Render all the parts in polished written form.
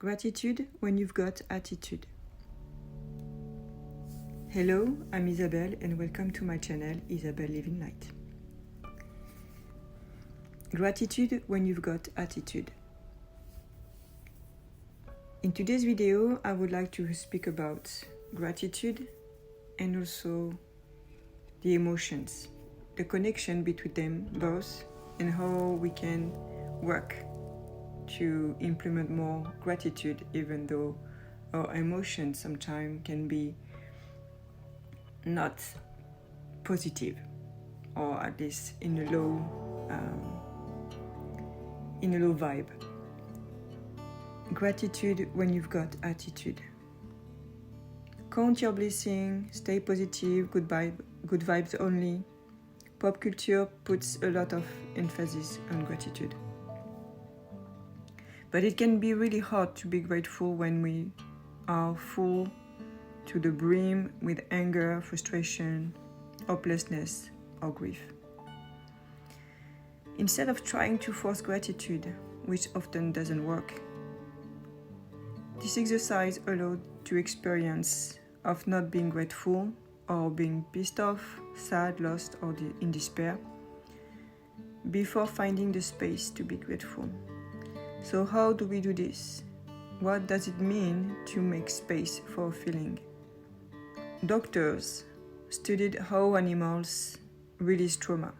Gratitude when you've got attitude. Hello, I'm Isabelle and welcome to my channel, Isabelle Living Light. Gratitude when you've got attitude. In today's video, I would like to speak about gratitude and also the emotions, the connection between them both, and how we can work to implement more gratitude, even though our emotions sometimes can be not positive, or at least in a low vibe. Gratitude when you've got attitude. Count your blessings, stay positive, good vibes only. Pop culture puts a lot of emphasis on gratitude. But it can be really hard to be grateful when we are full to the brim with anger, frustration, hopelessness, or grief. Instead of trying to force gratitude, which often doesn't work, this exercise allows to experience of not being grateful or being pissed off, sad, lost, or in despair, before finding the space to be grateful. So how do we do this? What does it mean to make space for a feeling? Doctors studied how animals release trauma.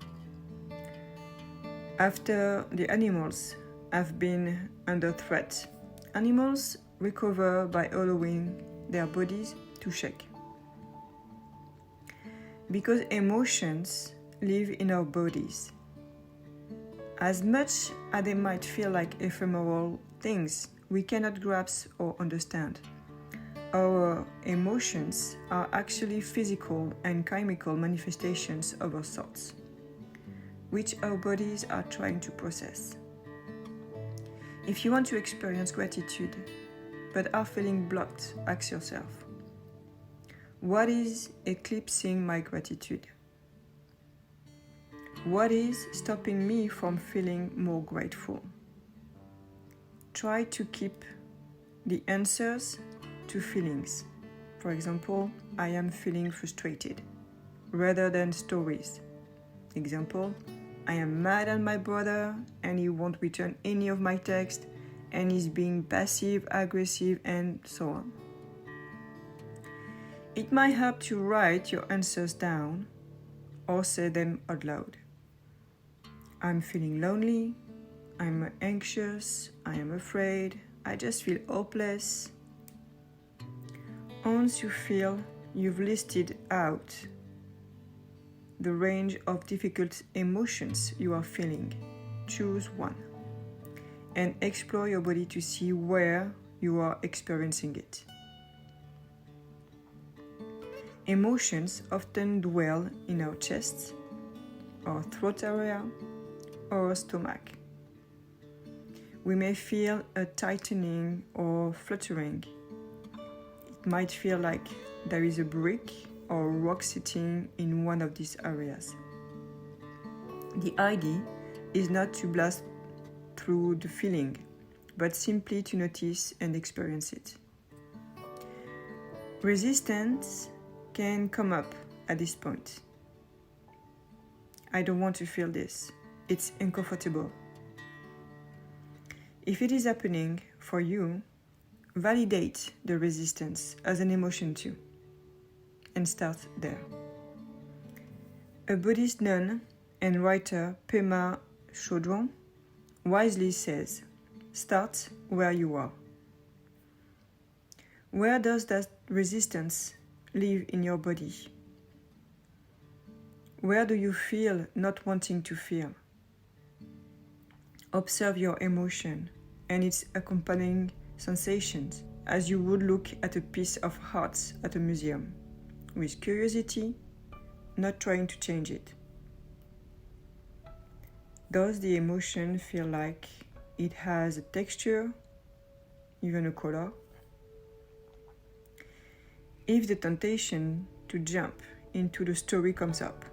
After the animals have been under threat, animals recover by allowing their bodies to shake. Because emotions live in our bodies. As much as they might feel like ephemeral things we cannot grasp or understand, our emotions are actually physical and chemical manifestations of our thoughts, which our bodies are trying to process. If you want to experience gratitude, but are feeling blocked, ask yourself, what is eclipsing my gratitude? What is stopping me from feeling more grateful? Try to keep the answers to feelings. For example, I am feeling frustrated, rather than stories. Example, I am mad at my brother and he won't return any of my texts and he's being passive, aggressive, and so on. It might help to write your answers down or say them out loud. I'm feeling lonely, I'm anxious, I am afraid, I just feel hopeless. Once you feel you've listed out the range of difficult emotions you are feeling, choose one and explore your body to see where you are experiencing it. Emotions often dwell in our chests, our throat area, or stomach. We may feel a tightening or fluttering. It might feel like there is a brick or rock sitting in one of these areas. The idea is not to blast through the feeling, but simply to notice and experience it. Resistance can come up at this point. I don't want to feel this. It's uncomfortable. If it is happening for you, validate the resistance as an emotion too, and start there. A Buddhist nun and writer, Pema Chodron, wisely says, start where you are. Where does that resistance live in your body? Where do you feel not wanting to feel? Observe your emotion and its accompanying sensations as you would look at a piece of art at a museum, with curiosity, not trying to change it. Does the emotion feel like it has a texture, even a color? If the temptation to jump into the story comes up,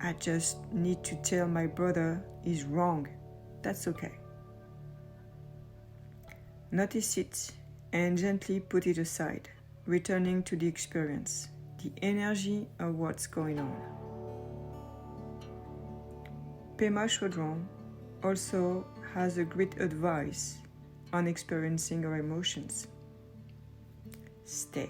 I just need to tell my brother he's wrong, that's okay. Notice it and gently put it aside, returning to the experience, the energy of what's going on. Pema Chodron also has a great advice on experiencing our emotions. Stay.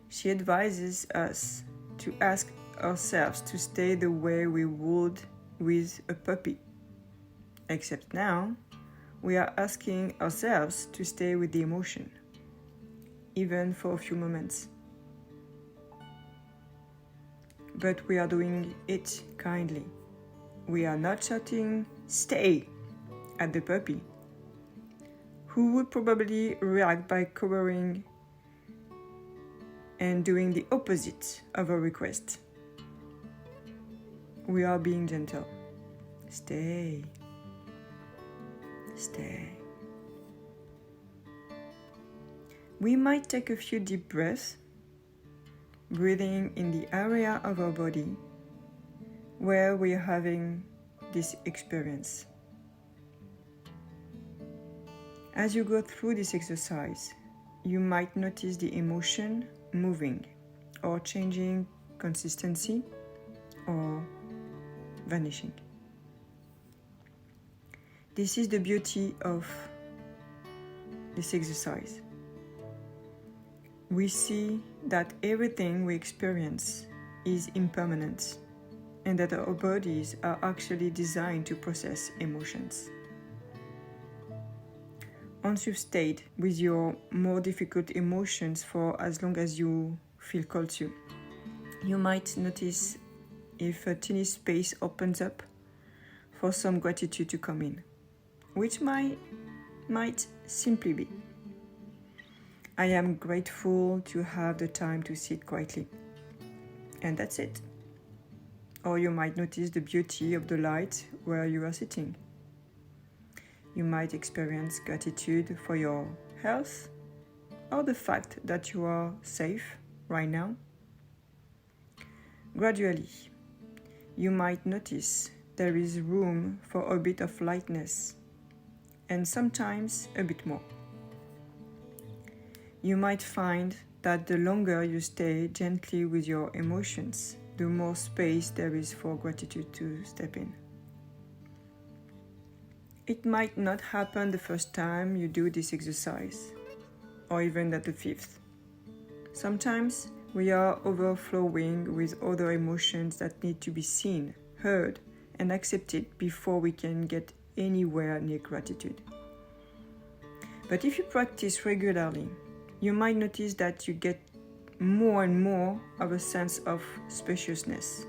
She advises us to ask ourselves to stay the way we would with a puppy. Except now, we are asking ourselves to stay with the emotion, even for a few moments. But we are doing it kindly. We are not shouting, "Stay!" at the puppy, who would probably react by cowering and doing the opposite of a request. We are being gentle. Stay. Stay. We might take a few deep breaths, breathing in the area of our body where we are having this experience. As you go through this exercise, you might notice the emotion moving or changing consistency or vanishing. This is the beauty of this exercise. We see that everything we experience is impermanent and that our bodies are actually designed to process emotions. Once you've stayed with your more difficult emotions for as long as you feel called to, you might notice if a teeny space opens up for some gratitude to come in, which might simply be, "I am grateful to have the time to sit quietly." And that's it. Or you might notice the beauty of the light where you are sitting. You might experience gratitude for your health or the fact that you are safe right now. Gradually, you might notice there is room for a bit of lightness and sometimes a bit more. You might find that the longer you stay gently with your emotions, the more space there is for gratitude to step in. It might not happen the first time you do this exercise, or even at the fifth. Sometimes we are overflowing with other emotions that need to be seen, heard, and accepted before we can get anywhere near gratitude. But if you practice regularly, you might notice that you get more and more of a sense of spaciousness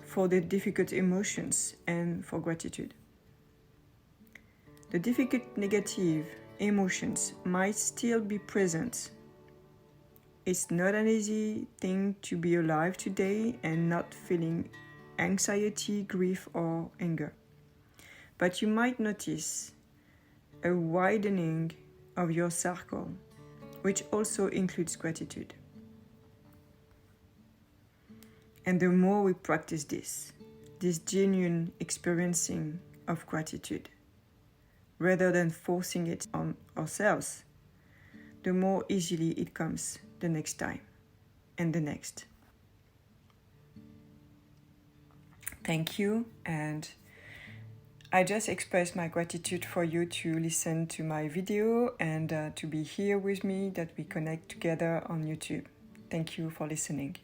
for the difficult emotions and for gratitude. The difficult negative emotions might still be present. It's not an easy thing to be alive today and not feeling anxiety, grief, or anger. But you might notice a widening of your circle, which also includes gratitude. And the more we practice this genuine experiencing of gratitude, rather than forcing it on ourselves, the more easily it comes the next time and the next. Thank you, and I just express my gratitude for you to listen to my video and to be here with me, that we connect together on YouTube. Thank you for listening.